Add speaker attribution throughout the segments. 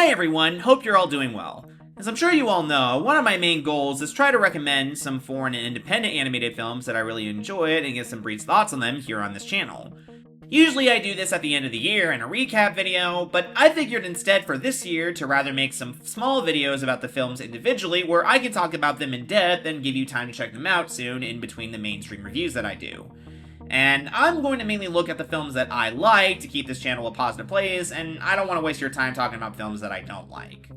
Speaker 1: Hi everyone, hope you're all doing well. As I'm sure you all know, one of my main goals is try to recommend some foreign and independent animated films that I really enjoyed and get some brief thoughts on them here on this channel. Usually I do this at the end of the year in a recap video, but I figured instead for this year to rather make some small videos about the films individually where I can talk about them in depth and give you time to check them out soon in between the mainstream reviews that I do. And I'm going to mainly look at the films that I like to keep this channel a positive place, and I don't want to waste your time talking about films that I don't like.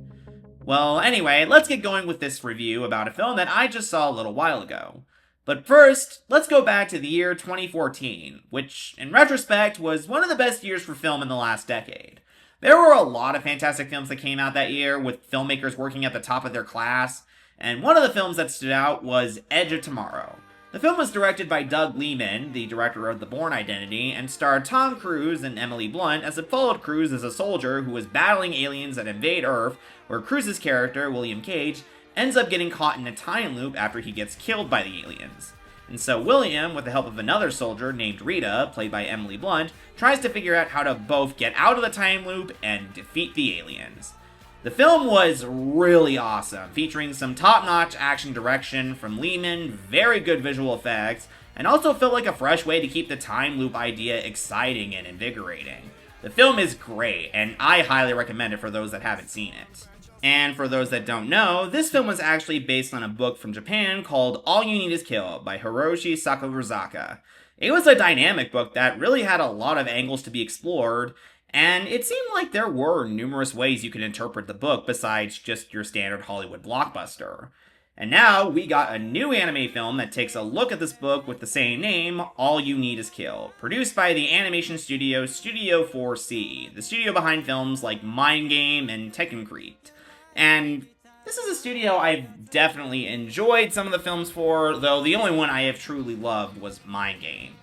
Speaker 1: Well, anyway, let's get going with this review about a film that I just saw a little while ago. But first, let's go back to the year 2014, which, in retrospect, was one of the best years for film in the last decade. There were a lot of fantastic films that came out that year, with filmmakers working at the top of their class, and one of the films that stood out was Edge of Tomorrow. The film was directed by Doug Liman, the director of The Bourne Identity, and starred Tom Cruise and Emily Blunt as it followed Cruise as a soldier who was battling aliens that invade Earth, where Cruise's character, William Cage, ends up getting caught in a time loop after he gets killed by the aliens. And so William, with the help of another soldier named Rita, played by Emily Blunt, tries to figure out how to both get out of the time loop and defeat the aliens. The film was really awesome, featuring some top-notch action direction from Lehman, very good visual effects, and also felt like a fresh way to keep the time loop idea exciting and invigorating. The film is great, and I highly recommend it for those that haven't seen it. And for those that don't know, this film was actually based on a book from Japan called All You Need Is Kill by Hiroshi Sakurazaka. It was a dynamic book that really had a lot of angles to be explored, and it seemed like there were numerous ways you could interpret the book besides just your standard Hollywood blockbuster. And now we got a new anime film that takes a look at this book with the same name, All You Need Is Kill, produced by the animation studio Studio 4C, the studio behind films like Mind Game and Tekkencrete. And this is a studio I've definitely enjoyed some of the films for, though the only one I have truly loved was Mind Game.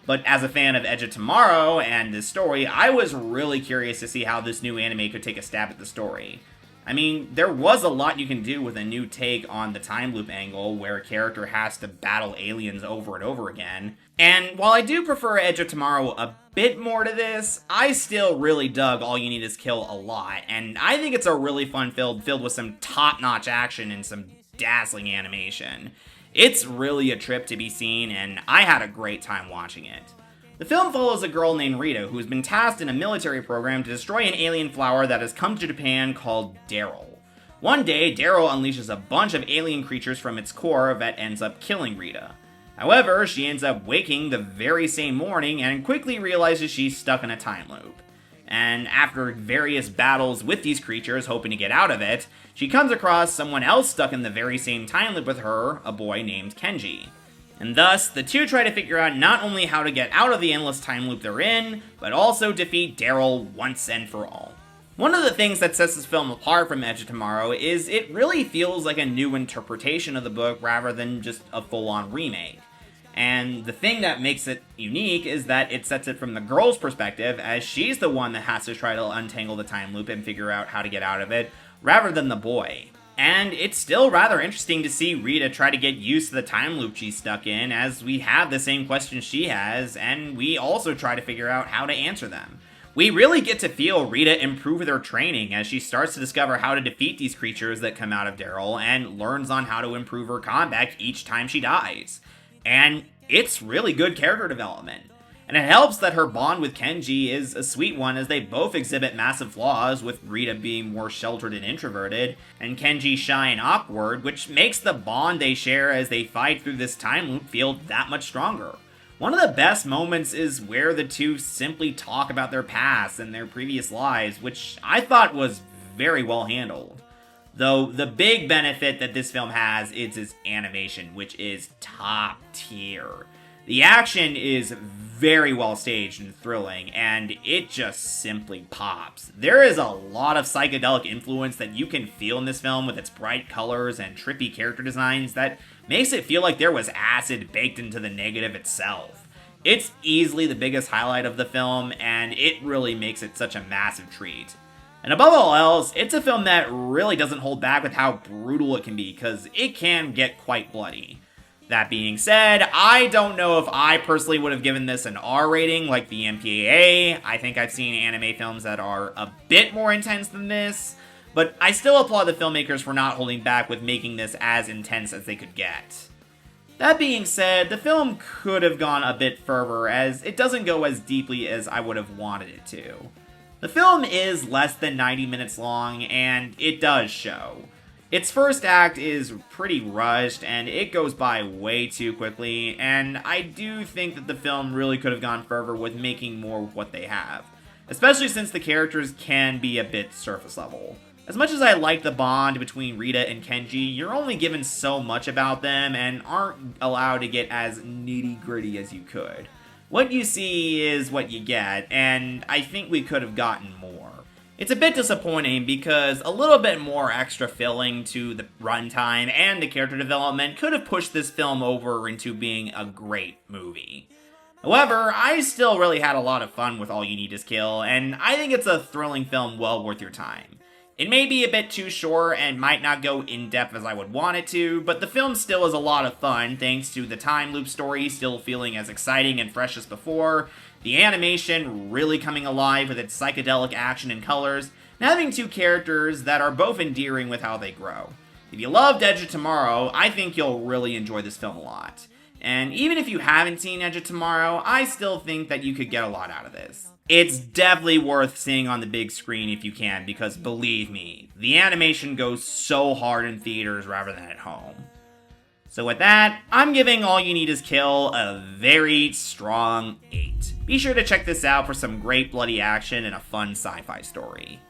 Speaker 1: But as a fan of Edge of Tomorrow and this story, I was really curious to see how this new anime could take a stab at the story. I mean, there was a lot you can do with a new take on the time loop angle, where a character has to battle aliens over and over again. And while I do prefer Edge of Tomorrow a bit more to this, I still really dug All You Need Is Kill a lot, and I think it's a really fun film filled with some top-notch action and some dazzling animation. It's really a trip to be seen, and I had a great time watching it. The film follows a girl named Rita who has been tasked in a military program to destroy an alien flower that has come to Japan called Daryl. One day, Daryl unleashes a bunch of alien creatures from its core that ends up killing Rita. However, she ends up waking the very same morning and quickly realizes she's stuck in a time loop. And after various battles with these creatures hoping to get out of it, she comes across someone else stuck in the very same time loop with her, a boy named Kenji. And thus, the two try to figure out not only how to get out of the endless time loop they're in, but also defeat Daryl once and for all. One of the things that sets this film apart from Edge of Tomorrow is it really feels like a new interpretation of the book rather than just a full-on remake. And the thing that makes it unique is that it sets it from the girl's perspective, as she's the one that has to try to untangle the time loop and figure out how to get out of it, rather than the boy. And it's still rather interesting to see Rita try to get used to the time loop she's stuck in, as we have the same questions she has, and we also try to figure out how to answer them. We really get to feel Rita improve with her training as she starts to discover how to defeat these creatures that come out of Daryl, and learns on how to improve her combat each time she dies. And it's really good character development. And it helps that her bond with Kenji is a sweet one, as they both exhibit massive flaws, with Rita being more sheltered and introverted, and Kenji shy and awkward, which makes the bond they share as they fight through this time loop feel that much stronger. One of the best moments is where the two simply talk about their past and their previous lives, which I thought was very well handled. Though the big benefit that this film has is its animation, which is top tier. The action is very well staged and thrilling, and it just simply pops. There is a lot of psychedelic influence that you can feel in this film with its bright colors and trippy character designs that makes it feel like there was acid baked into the negative itself. It's easily the biggest highlight of the film, and it really makes it such a massive treat. And above all else, it's a film that really doesn't hold back with how brutal it can be, because it can get quite bloody. That being said, I don't know if I personally would have given this an R rating like the MPAA. I think I've seen anime films that are a bit more intense than this. but I still applaud the filmmakers for not holding back with making this as intense as they could get. That being said, the film could have gone a bit further, as it doesn't go as deeply as I would have wanted it to. The film is less than 90 minutes long, and it does show. Its first act is pretty rushed, and it goes by way too quickly, and I do think that the film really could have gone further with making more with what they have, especially since the characters can be a bit surface level. As much as I like the bond between Rita and Kenji, you're only given so much about them and aren't allowed to get as nitty-gritty as you could. What you see is what you get, and I think we could have gotten more. It's a bit disappointing because a little bit more extra filling to the runtime and the character development could have pushed this film over into being a great movie. However, I still really had a lot of fun with All You Need Is Kill, and I think it's a thrilling film well worth your time. It may be a bit too short and might not go in-depth as I would want it to, but the film still is a lot of fun thanks to the time loop story still feeling as exciting and fresh as before, the animation really coming alive with its psychedelic action and colors, and having two characters that are both endearing with how they grow. If you loved Edge of Tomorrow, I think you'll really enjoy this film a lot. And even if you haven't seen Edge of Tomorrow, I still think that you could get a lot out of this. It's definitely worth seeing on the big screen if you can, because believe me, the animation goes so hard in theaters rather than at home. So with that, I'm giving All You Need Is Kill a very strong 8. Be sure to check this out for some great bloody action and a fun sci-fi story.